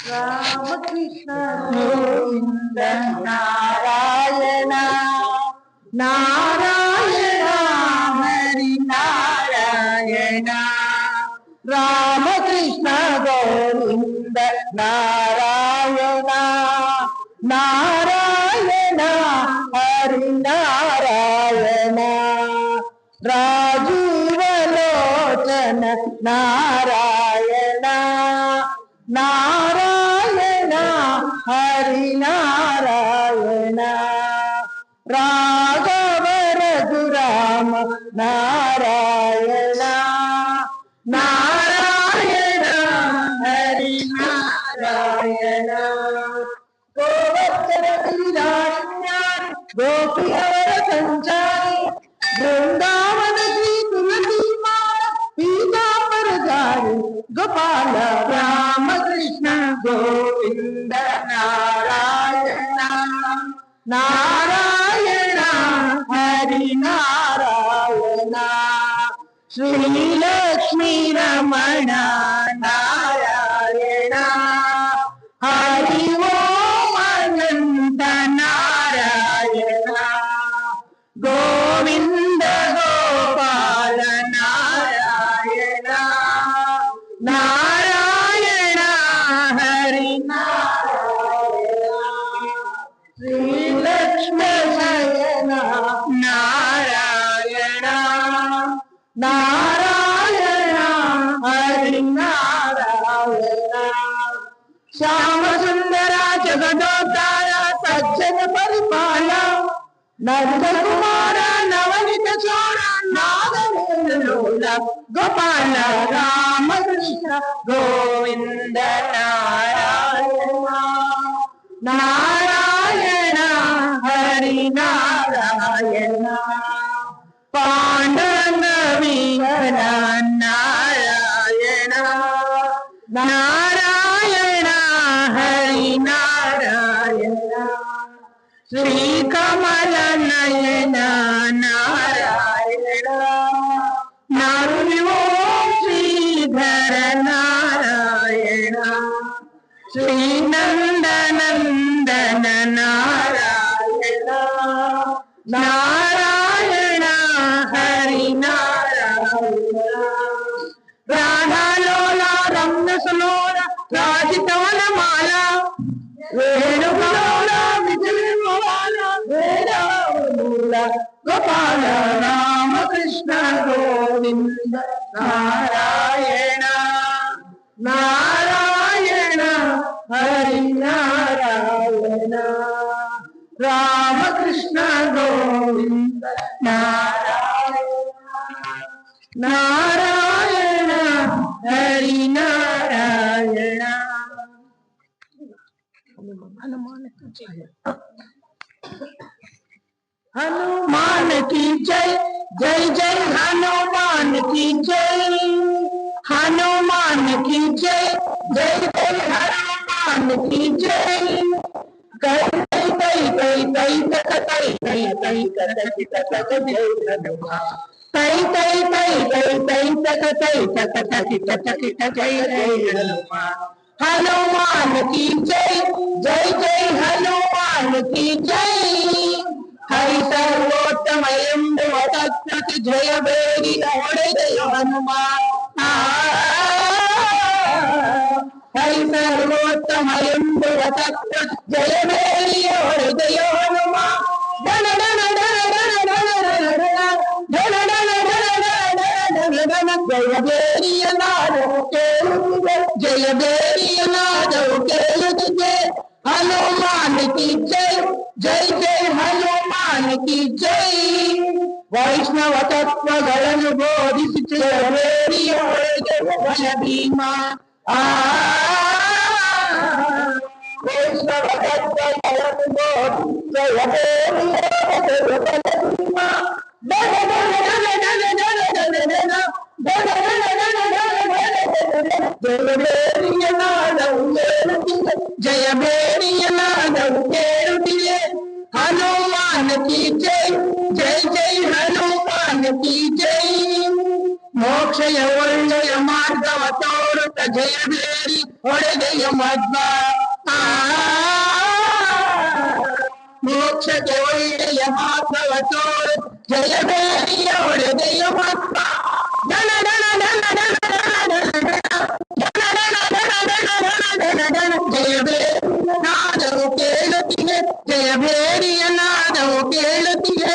రామకృష్ణ గోవింద నారాయణ నారాయణ హరి నారాయణ రామకృష్ణ గోవింద నారాయణ నారాయణ హరి నారాయణ రాజీవలోచన నారాయణ నారాయణ హరి నారాయణ రాఘవ రఘురామ నారాయణ నారాయణ హరి నారాయణ గోవర్ధన గిరిరాజ్ఞాని గోపిహర సంచారి బృందావన శ్రీ తులసి మాల పీతాంబర ధారి గోపాల రామకృష్ణ గోవింద నారాయణ నారాయణ హరి నారాయణ శ్రీలక్ష్మీ రమణ నారాయణ హరి ఓం అనంత నారాయణ గోవింద గోపాల నారాయణ నారాయణ హరి నారాయణ శ్రీలక్ష్మీ శయన నారాయణ నారాయణ హరి నారాయణ శ్యామ సుందర జగదోద్ధార సజ్జన పరిపాల నంద కుమార నవనిత చోర నాగలోల గోపాల రామకృష్ణ గోవింద నారాయణ నారాయణ హరి నారాయణ పాండవీర నారాయణ నారాయణ హరి నారాయణ శ్రీకమల నయన నారాయణ నరుణో శ్రీధర నారాయణ శ్రీనందనందన నారాయణ నారాయణ హరి నారాయణ రాధాలోల రమ్యసులోల రాజితవన మాల వేణుగోళ విజయమాల వేణుల గోపాల రామకృష్ణ గోవింద నారాయణ నారాయణ హరి నారాయణ రామకృష్ణ గోవింద నారాయణ నారాయణ హరి నారాయణ हनुमान की जय जय जय हनुमान की जय हनुमान की जय जय जय हनुमान की जय कई कई कई कई कई कई कई कई जय हनुमान कई कई कई कई कई जय जय हनुमान हनुमान की जय जय जय हनुमान की जय हरि सर्वोत्तमयं तत्प्रति जय बेरी जय हनुमान హరి సర్వోత్తమయంబువ తత్వ జయమేలియోర జయ హనుమా ధన ధన ధన ధన ధన ధన ధన ధన ధన ధన ధన జయ బేరియ నాదవు కేళు జయ బేరియ నాదవు కేళు జయ హనుమాన్ की जय जय जय हनुमान की जय वैष्णव तत्वಗಳನ್ನು ಬೋಧಿಸುತ್ತಿರುವ ಭೀಮಾ ವೈಷ್ಣವ ತತ್ವಗಳನ್ನು ಬೋಧಿಸುತ್ತಿರುವ जय बेरिय नादವು ಕೇಳುತ್ತಿದೆ हनुमान की जय जय जय हनुमान की जय ಮೋಕ್ಷಯ ಒಳ್ಳೆಯ ಮಾರ್ಗವ ತೋರುತ್ತ ಜಯ ಬೇರಿ ಹೊಡೆದೆಯ ಮಧ್ವ ಮೋಕ್ಷಕ್ಕೆ ಒಳ್ಳೆಯ ಮಾರ್ಗವ ತೋರು ಜಯ ಬೇರಿಯ ಹೊಡೆದೆಯ ಮಧ್ವ ಧನ ಧನ ಧನ ಧನ जय बेरिय नादವು ಕೇಳುತ್ತಿದೆ जय बेरिय नादವು ಕೇಳುತ್ತಿದೆ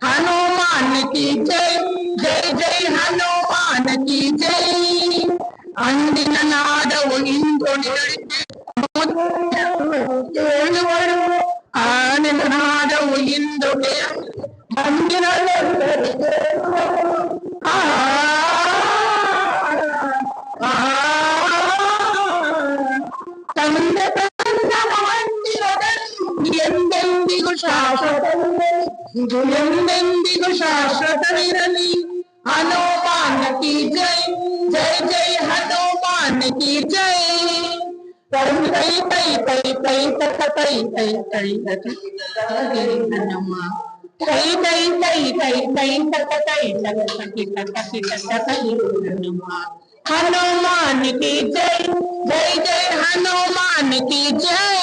हनुमान की जय जय जय हनुमान की जय अंदिನ ನಾದವು ಇಂದು ಕೇಳುವರು ಆನಂದ ನಾದವು ಇಂದು ಅಂದಿನ ಎಂದೆಂದಿಗೂ ಶಾಶ್ವತವಿರಲಿ हनुमान की जय जय जय हनुमान की जय तै तै तै तै तै तै तै तै तै हनुमान तै तै तै तै तै तै हनुमान हनुमान की जय जय जय हनुमान की जय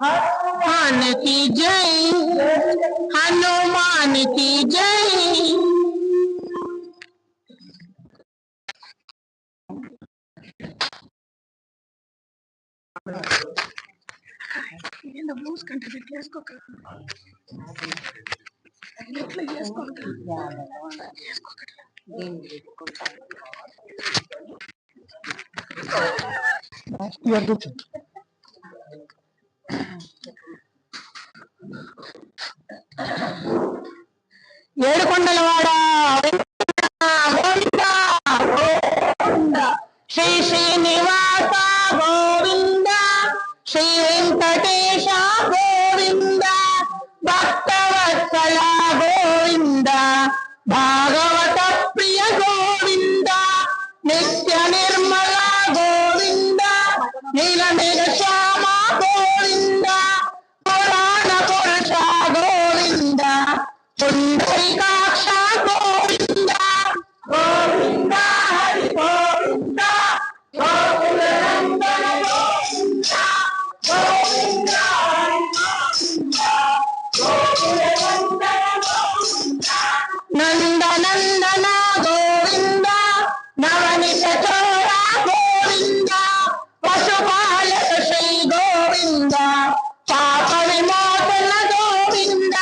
हनुमान की जय हनुमान की जय ब्लूज कंट्री ఏడుకొండలవాడ గోవింద గోవింద శ్రీ శ్రీనివాస గోవింద శ్రీ వెంకటేశ గోవింద భక్తవత్సల గోవింద భాగవత ప్రియ గోవింద నిత్య నిర్మల గోవింద నీలమేఘ శ్యామ గోవింద పురాణ పురుష గోవింద పుండరీకాక్ష గోవింద గోవింద హరి గోవింద గోకుల నందన గోవింద గోవింద హరి గోవింద గోకుల నందన గోవింద నందనందన గోవింద నవనిత చోర గోవింద పశుపాలక శ్రీ గోవింద పాప విమోచన గోవింద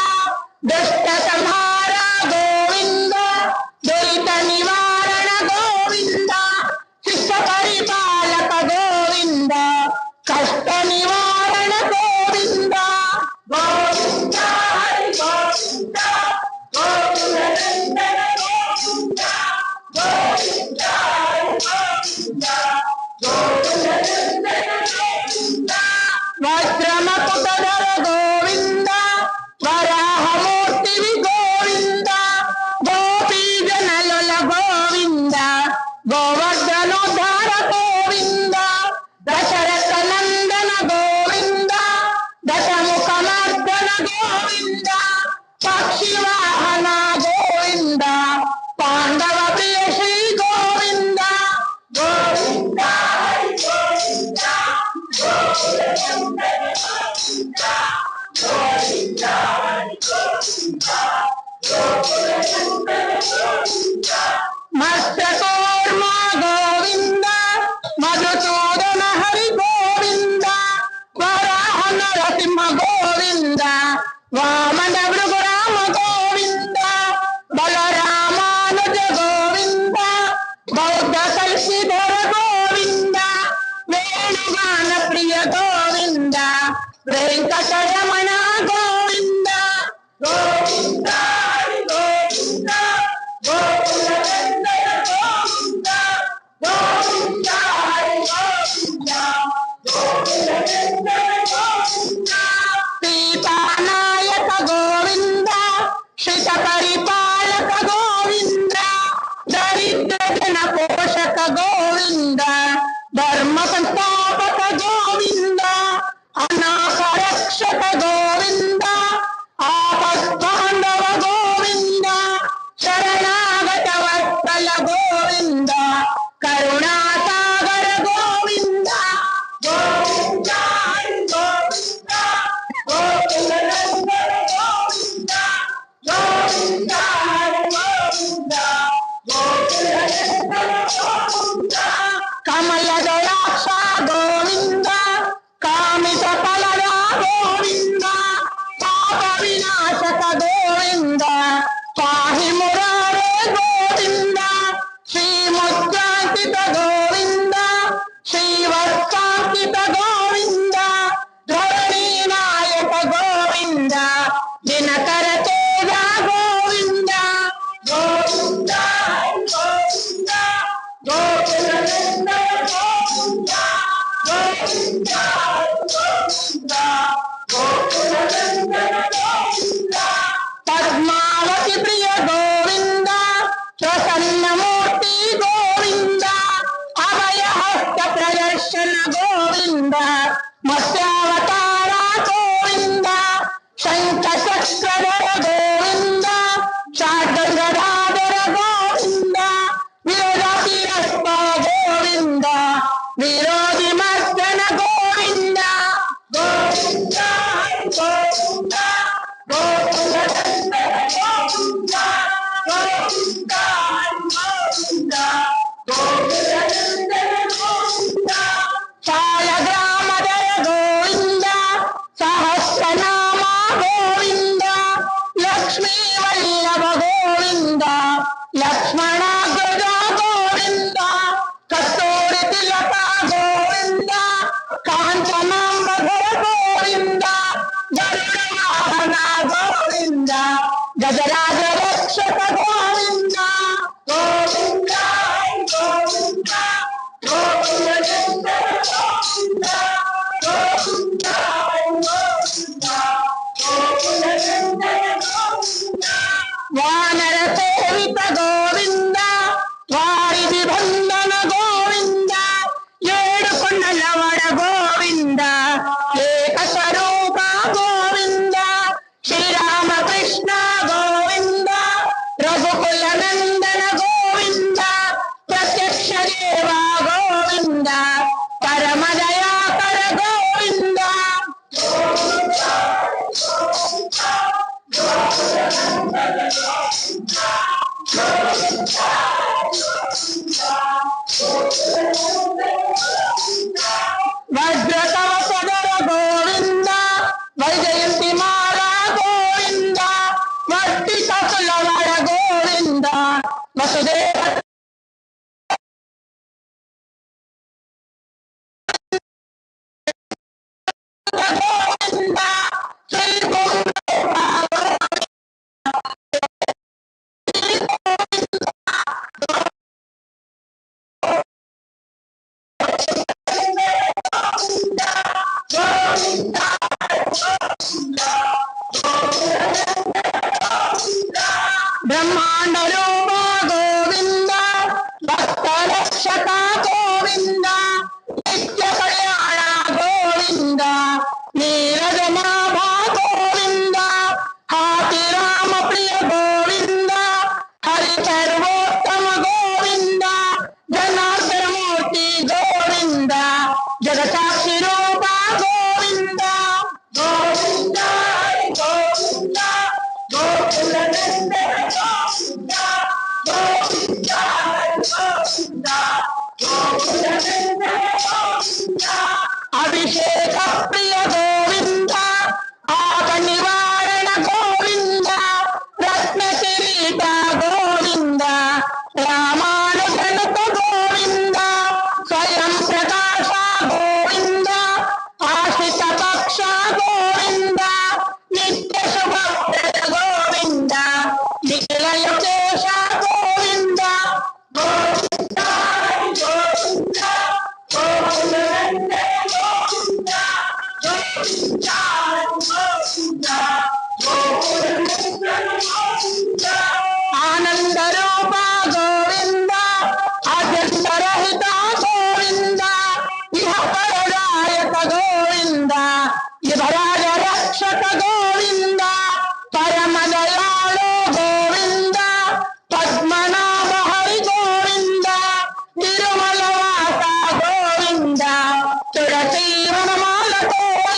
దుష్ట సంహార గోవింద దురిత నివారణ గోవింద శిష్ట పరిపాలక గోవింద కష్ట నివారణ గోవింద గోవింద హరి గోవింద గోకుల నందన గోవింద గోవింద హరి గోవింద గోకుల నందన గోవింద వజ్రమకుటధర గోవింద వరాహమూర్తివి గోవింద గోపీజనలుల గోవింద గోవర్ధనోద్ధార గోవింద దశరథ నందన గోవింద దశముఖమర్దన గోవింద పక్షివాహన గోవింద పాండవ ప్రియ శ్రీ గోవింద గోవింద హరి గోవింద గోకుల నందన గోవింద గోవింద హరి గోవింద గోకుల నందన గోవింద మత్స్యకూర్మ గోవింద మధుసూదన వెంకటరమణ గోవింద గోవింద గోవింద గోకుల నందన గోవింద గోవింద గోవింద గోకుల నందన గోవింద సీతానాయక గోవింద శ్రిత పరిపాలక గోవింద దరిద్ర జన పోషక గోవింద ధర్మ సంస్థాపక గోవింద అనాథ రక్షక గోవింద ఆపద్బాంధవ గోవింద శరణాగత వత్సల గోవింద కరుణాసాగర గోవింద గోవింద గోవింద గోకుల నందన గోవింద గోవింద గోవింద గోకుల నందన గోవింద కమల దయాక్ష గోవింద కామిత ఫలద గోవింద పాప వినాశక గోవింద పాహి మురారే గోవింద శ్రీముద్రాంకిత గోవింద శ్రీవత్సాంకిత గోవింద ధరణీ నాయక గోవింద దినకర తేజ గోవింద గోవింద గోవింద గోకుల నందన గోవింద గోవింద గోవింద గోకుల నందన గోవింద పద్మావతి ప్రియ గోవింద ప్రసన్నమూర్తి గోవింద అభయహస్త ప్రదర్శన గోవింద మత్స్యావతార గోవింద శంఖ చక్రధర గోవింద శార్దగదాధర గోవింద విరోధతిరస్త గోవింద విరోధి మర్దన గోవింద గోవింద గోవింద గోకుల నందన గోవింద గోవింద గోవింద గోకుల నందన గోవింద ఛాయగ్రామధర గోవింద సహస్రనామ గోవింద లక్ష్మీ వల్లభ గోవింద లక్ష్మణాగ్రజ గోవింద కస్తూరి తిలక గోవింద కాంచనాంబధర గోవింద గరుడ వాహన గోవింద గజరాజ రక్షక గోవింద గోవింద గోవింద గోకుల నందన గోవింద గోవింద గోవింద గోకుల నందన గోవింద వానర సేవిత గోవింద వారిది బంధన గోవింద ఏడు కొండలవడ గోవింద ఏక స్వరూప గోవింద శ్రీరామకృష్ణ గోవింద రఘుకుల నందన గోవింద ప్రత్యక్ష దేవ గోవింద పరమదయాకర గోవింద వజ్రతవ సదర గోవింద వైజయంతి మాల గోవింద వట్టి కకుల వర గోవింద వసుదేవ గోవింద శ్రీ బ్రహ్మాండ రూప గోవింద భక్త రక్షక గోవింద నిత్య కళ్యాణ గోవింద నీరజనాభ గోవింద హాతి రామ ప్రియ గోవింద హరి సర్వోత్తమ గోవింద జనార్దన మూర్తి గోవింద జగసాక్షి రూప గోవింద గోవింద గోవింద గోకుల నందన గోవింద గోవింద గోవింద గోకుల నందన గోవింద అభిషేక ప్రియ గోవింద ఆప నివారణ గోవింద రత్న కిరీట గోవింద రామానుజనుత గోవింద స్వయం ప్రకాశ గోవింద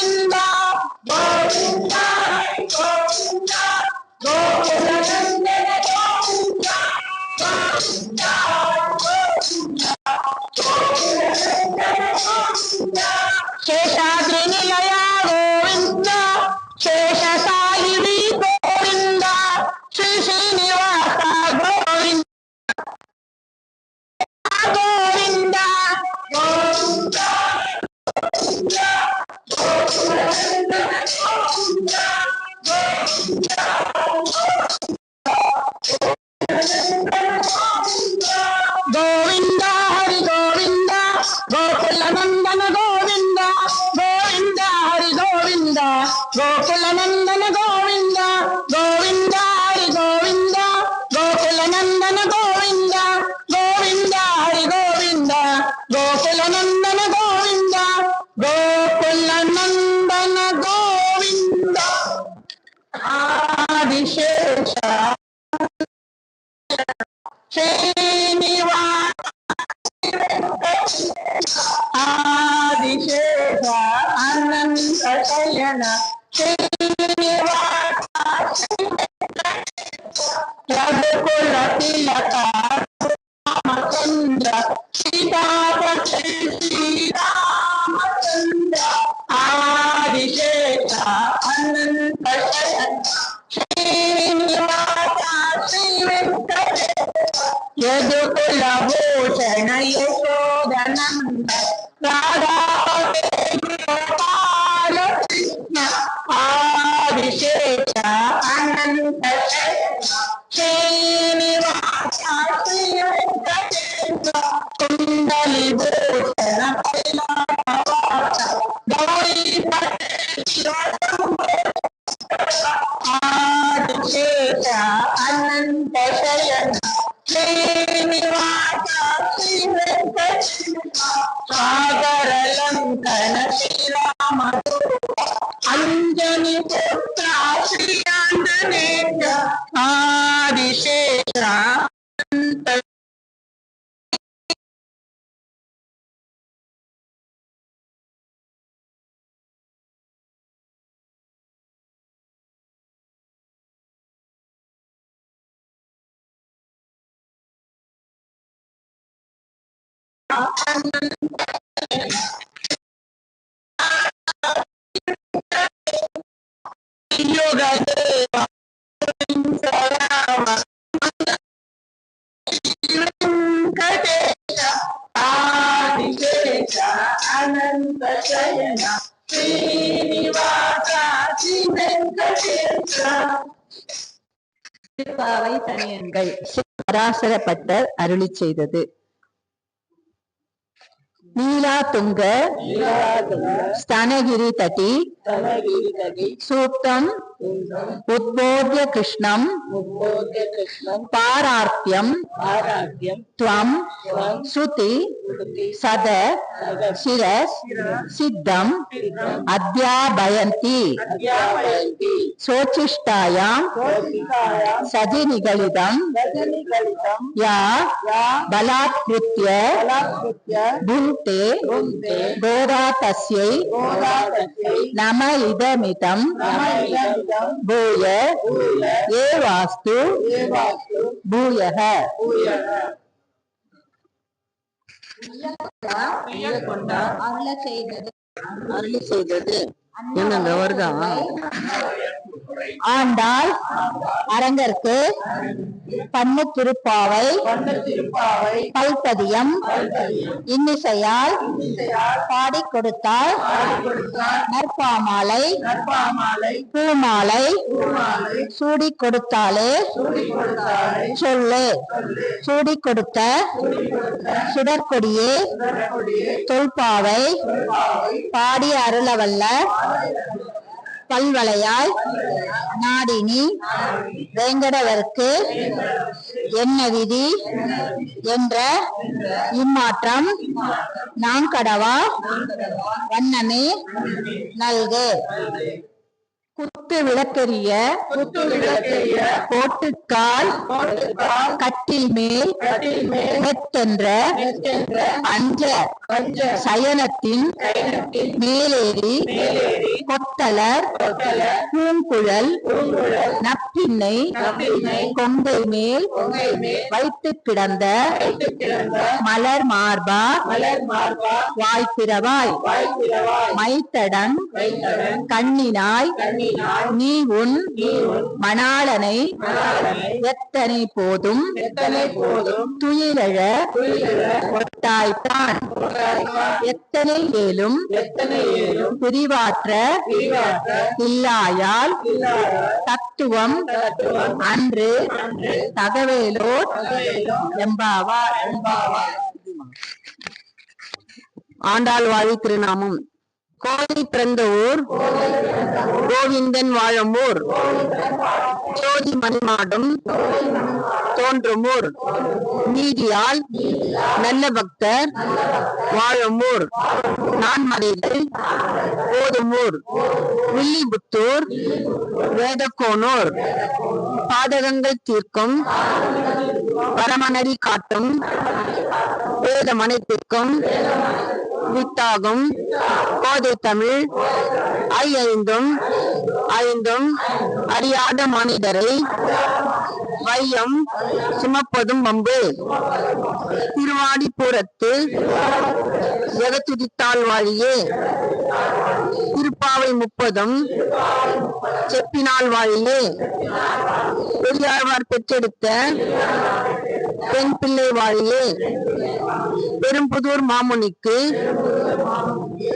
గోవింద గోవింద గోవింద గోకుల నందన గోవింద గోవింద గోవింద శేషాద్రి నిలయ గోవింద శేషసాయి గోవింద శ్రీ శ్రీనివాస గోవింద గోవింద గోవింద గోవింద హరి గోవింద గోకుల నందన గోవింద గోవింద హరి గోవింద గోకుల నందన గోవింద గోవింద హరి గోవింద గోకుల నందన గోవింద గోవింద హరి గోవింద గోకుల నందన గోవింద గోకుల నందన గోవింద ఆదిశేష శ్రీనివాస ఆదిశేష అనంత శయన శ్రీనివాస రఘుకుల తిలక రామచంద్ర సీతాపతి శ్రీరామచంద్ర ఆదిశేష అనంత శయన శ్రీనివాస శ్రీ వెంకటేశ యదుకుల భూషణ యశోదనంద రాధా గోపాల కృష్ణ ఆదిశేష అనంత శ్రీనివాస శ్రీ వెంకటేశ కుండలి భూషణ గౌరీ ఆదిశేష అనంత శయన శ్రీనివాస శ్రీ వెంకటేశ సాగర లంకన శ్రీరామ అంజని పుత్ర శ్రీ ఆంజనేయ ఆదిశేష అనంత ఆదిశేష అనంత శయన శ్రీనివాస శ్రీ వెంకటేశ திருப்பாவை தனியன்கள் பராசர பட்டர் அருளி செய்தது. நீலாதுங்க स्तनगिरि तटी सूक्तम् उद्बोध्य कृष्णं पारार्प्यं त्वं श्रुति सद शिरस सिद्धं अध्यापयन्ति सोचिष्टायां सजिनिगलितं या बलात्कृत्य भुङ्क्ते गोदा तस्यै नम इदमितं भूय एवास्तु भूयः அருளி செய்தது என்னங்க வருதா? ஆண்டாள் அரங்கற்கு பண்ணு திருப்பாவை பல்பதியம் இன்னிசையால் பாடி கொடுத்தால் நற்பாமாலை பூமாலை சூடி கொடுத்தாலே சொல்லு சூடி கொடுத்த சுடற்கொடியே தொல்பாவை பாடி அருளவல்ல பல்வளையாய் நாடினி வேங்கடவர்க்கு என்ன விதி என்ற இம்மாற்றம் நான்கடவா வண்ணமே நல்கு. குத்து விளக்கெரிய கோட்டுக்கால் கட்டில் மேல் மெத்தென்ற அஞ்ச சயனத்தின் மேலேறி கொத்தலர் பூங்குழல் நப்பின்னை கொங்கை மேல் வைத்து கிடந்த மலர் மார்பா வாய்ப்பிறவாய் மைத்தடன் கண்ணினாய் நீ உன் மணாளனை எத்தனை போதும் துயிலழ ஒட்டாய்த்தான் எத்தனை ஏலும் பிரிவாற்ற இல்லாயால் தத்துவம் அன்று தகவேலோர் எம்பாவார். ஆண்டாள் வாழி திருநாமம். கோதை பிறந்த ஊர் கோவிந்தன் வாழும் ஊர், ஜோதி மணிமாடும் தோன்றும் ஊர், நீதியால் நல்ல பக்தர் வாழும் ஊர், நான்மறைகள் போதும் ஊர், வில்லிபுத்தூர் வேதக்கோனூர், பாதகங்கள் தீர்க்கும் பரமநடி காட்டும் வேத மனைத்திற்கும் வித்தாகும் கோதை தமிழ் ஐந்தும் அறியாத மனிதரை வையம் சுமப்பதும் வம்பு. திருவாடிப்புறத்து ஜெகத்துதித்தாள் வாழியே திருப்பாவை 30 செப்பினாள் வாழியே பெரியாழ்வார் பெற்றெடுத்த பெண் பிள்ளை வாழியே பெரும்புதூர் மாமுனிக்கு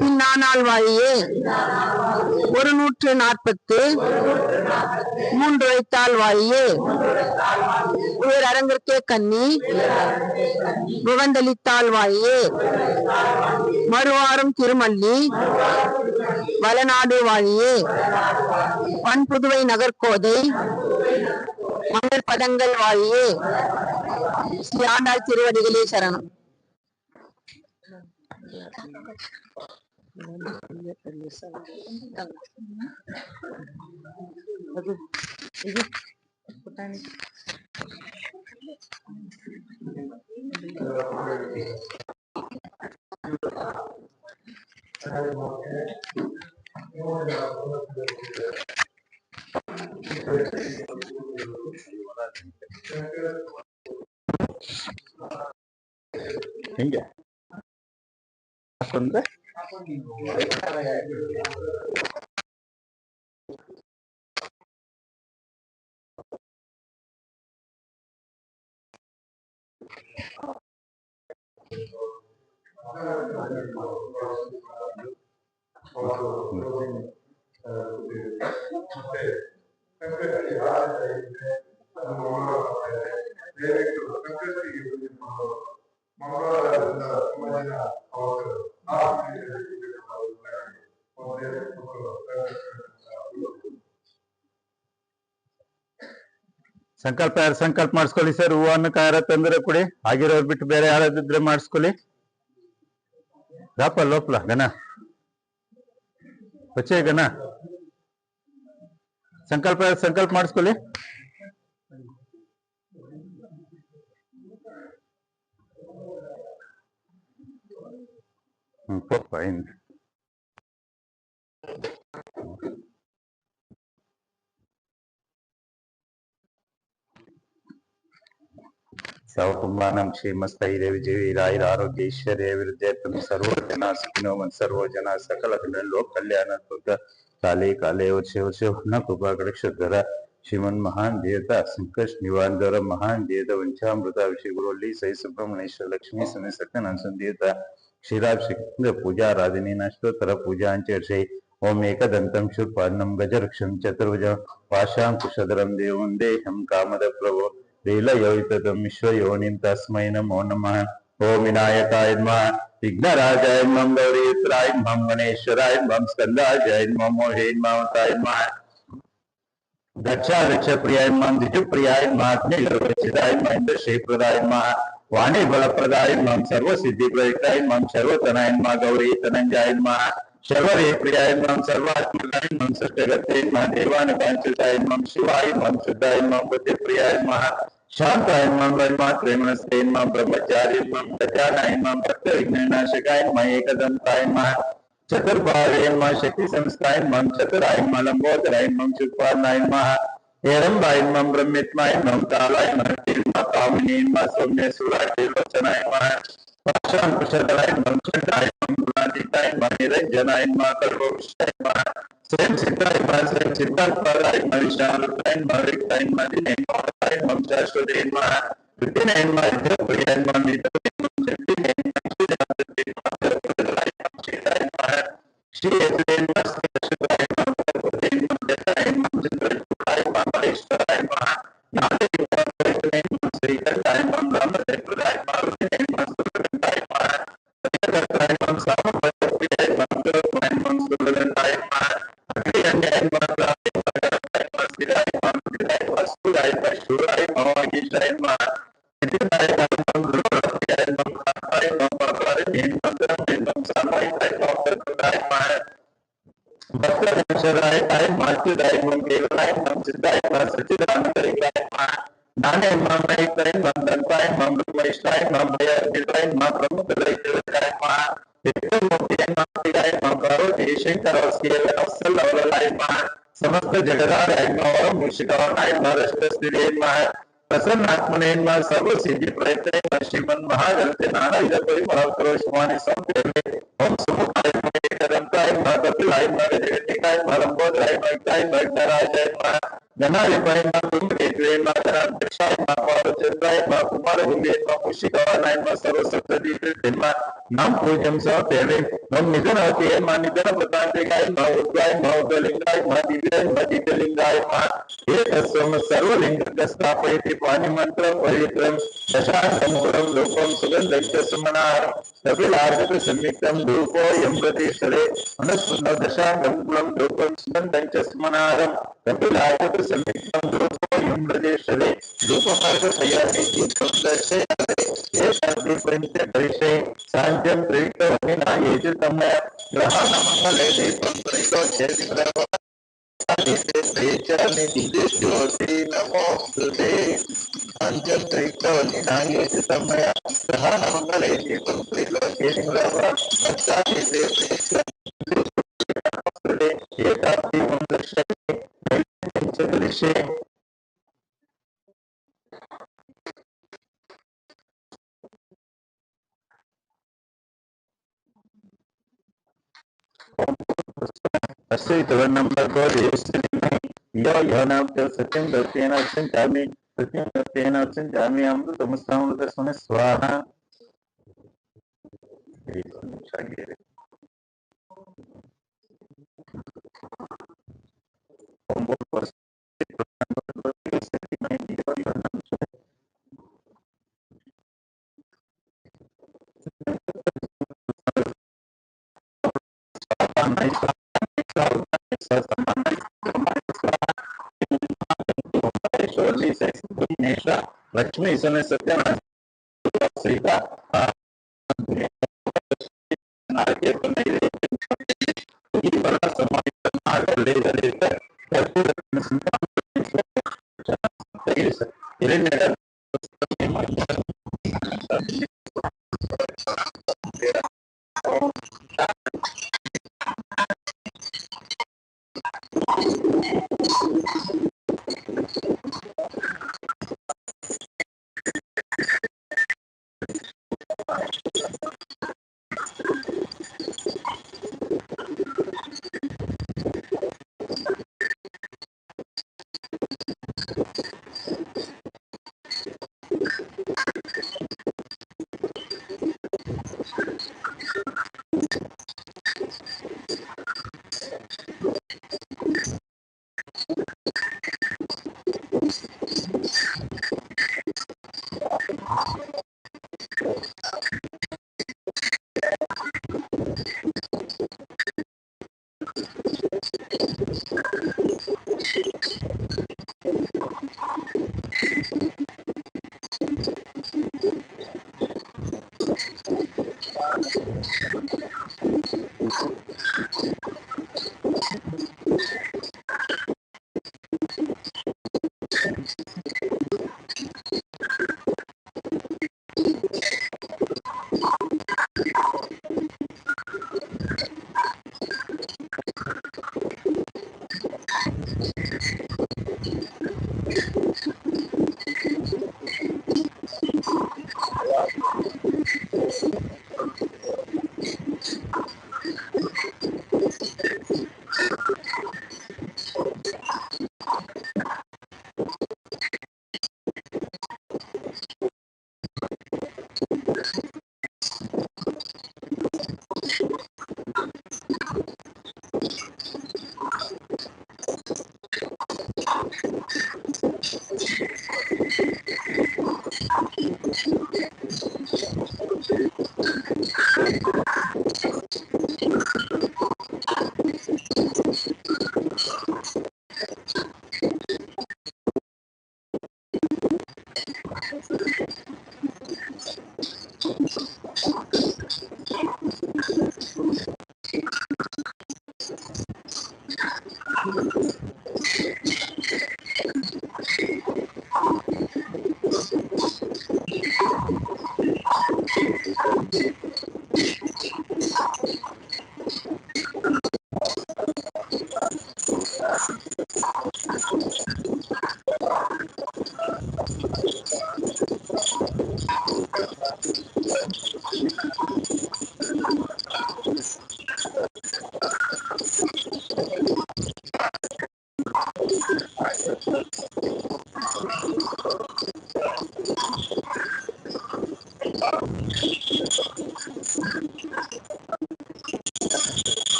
பின்னானாள் வாழியே 143 வைத்தாள் வாழியே உயர் அரங்கிற்கே கண்ணி முகந்தளித்தாள் வாழியே மறுவாரம் திருமல்லி வளநாடு வாழியே பண்புதுவை நகர்கோதை மலர் பதங்கள் வாழியே. ஸ்ரீ ஆண்டாள் திருவடிகளே சரணம். எங்க ಸಂಕಲ್ಪ ಮಾಡಿಸ್ಕೊಳ್ಳಿ ಸರ್. ಹೂವನ್ನು ಕಾರ ತಂದ್ರೆ ಕೊಡಿ. ಆಗಿರೋರು ಬಿಟ್ಟು ಬೇರೆ ಯಾರಾದಿದ್ರೆ ಮಾಡಿಸ್ಕೊಳ್ಳಿ. ರಾಪ ಲೋಪಲ ಗನ వచ్చే ಗನ ಸಂಕಲ್ಪ ಮಾಡಿಸ್ಕೊಳ್ಳಿ. ಫೈನ್. सौकुंभानं क्षेमस्थैर्य विजयवीराय आरोग्यैश्वर्य विरुद्धेतम सर्वजना सुखिनो मन सर्वजना सकल लोक कल्याण काले काले वर्षे वर्षे न कृपा कटाक्षधर श्रीमन महान देवता संकष्ट निवारण द्वारा महान देवता वंशामृता विषय गुरुली सही सुब्रह्मण्येश्वर लक्ष्मी समय सत्यनारायण देवता क्षीराब शिखर पूजा आराधने अष्टोत्तर पूजा अंचर्षे ओम एकदंतम शूर्पान्नम गजरक्षम चतुर्भुजं पाशां कुशधरं देवं देहं कामद प्रभो लीलयोतम विश्वयोनिं तस्मै नमो नमः. ओम विनायकाय नमः, विघ्नराजाय नमः, गौरीपुत्राय नमः, गणेश्वराय नमः, स्कंदाय नमः, मोहे नमः, दक्ष प्रियाय नमः, द्विजप्रियाय नमः, अग्निलोकचिताय नमः, इंद्रश्रीप्रदाय नमः, वाणी बलप्रदाय नमः, सर्वसिद्धिप्रयुक्ताय नमः, सर्वतनाय नमः, गौरी तनंजाय नमः, शर्वरे प्रियाय मम सर्वात्मकाय मम सत्यगते मम देवान कांचताय मम शिवाय मम शुद्धाय मम बुद्धि प्रियाय मम शांताय मम ब्रह्मात्रे नमस्ते मम ब्रह्मचारी मम सत्यानाय मम भक्त विघ्ननाशकाय मम एकदंताय मम चतुर्भागे मम शक्ति संस्थाय मम चतुराय मम लंबोदराय मम चुपानाय मम हेरंबाय मम ब्रह्मित्माय मम कालाय मम तीर्मा कामिनी मम सौम्य सुराय वचनाय मम पाषाण कुशलाय मम चंडाय मम गुणातीताय मम निरंजनाय मम कर्मविषयाय मम स्वयं सिद्धाय मम स्वयं सिद्धांतराय मम विशालताय मम विक्ताय मम दिनेय मम शाश्वताय मम विपिनाय मम विद्याय मम विद्याय मम शक्तिनाय मम श्री एतदेन मम श्रीशुद्धाय मम कर्मतेन मम जताय मम चंद्रचूडाय मम परेश्वराय मम नादे मम मम श्रीकराय मम ब्रह्मदेवाय मम विनय मम सुरताय मम सत्यकर्ताय मम सामपत्याय मम गुरुताय मम सुरताय मम अग्नियन्याय मम प्राप्ताय मम स्थिराय मम स्थिराय वस्तुराय पशुराय मम अगिशाय मम नित्याय मम गुरुताय मम काताय मम पराय मम सामाय मम कर्ताय मम भक्तराय ताय मातुराय मम देवराय मम सिद्धाय मम सच्चिदानंदाय मम नाने मम एकताय मम दंताय मम ब्रह्मेशाय मम भयादिताय मम प्रमुखताय मम विष्णुमूर्तियाय मम पिताय मम करो देशंकर वस्कियाय वत्सलाय मम समस्त जगदाय मम मूषिकाय मम रष्टस्थिरे मम प्रसन्नात्मने मम सर्व सिद्धि प्रयत्ने मम श्रीमन् महागणते नानाविध परिमल करोष्मानि संप्रेमे ओम सुमुखाय मम एकदंताय मम कपिलाय मम जगतिकाय मम लंबोदराय मम एकताय मम विघ्नराजाय मम गणाधिपाय मम धूमकेतुये मम धनाध्यक्षाय मम पार्वतीय मम कुमारगुण्ये मम मूषिकाय मम सर्वसप्तदीपे मम नाम पूज्यं समर्पयामि मम निधनवतीये मम निधनप्रदान्तिकाय मम उद्गाय मम उद्गलिंगाय मम दिव्यलिंगाय मम एकस्वं सर्वलिंगं स्थापयति पाणिमन्त्रं पवित्रं दशाङ्गं लोकं सुगन्धं सुमनारं कपिलार्घ्य संयुक्तं धूपोऽयं प्रतिष्ठते अनुस्मृतं दशाङ्गं लोकं सुगन्धं सुमनारं कपिलार्घ्य संयुक्तं धूपोऽयं प्रतिष्ठते धूपमार्गसयामि दीपं दर्शयामि परिषे सान्ध्यं त्रिविक्तवनिनायेति तमया ग्रहाणमङ्गले दीपं त्रिलोक्येति ज्योति नमोस्तुते सान्ध्यं त्रिविक्तवनिनायेति तमया ग्रहाणमङ्गले दीपं त्रिलोक्येति एकादीपं दर्शयामि चतुर्दिशे नंबर को यो नाम सत्यं दत्तेन अर्चयामि सत्यं दत्तेन अर्चयामि अमृतमस्तामृतस्मने स्वाहा लक्ष्मी सन सत्यनारायण सीता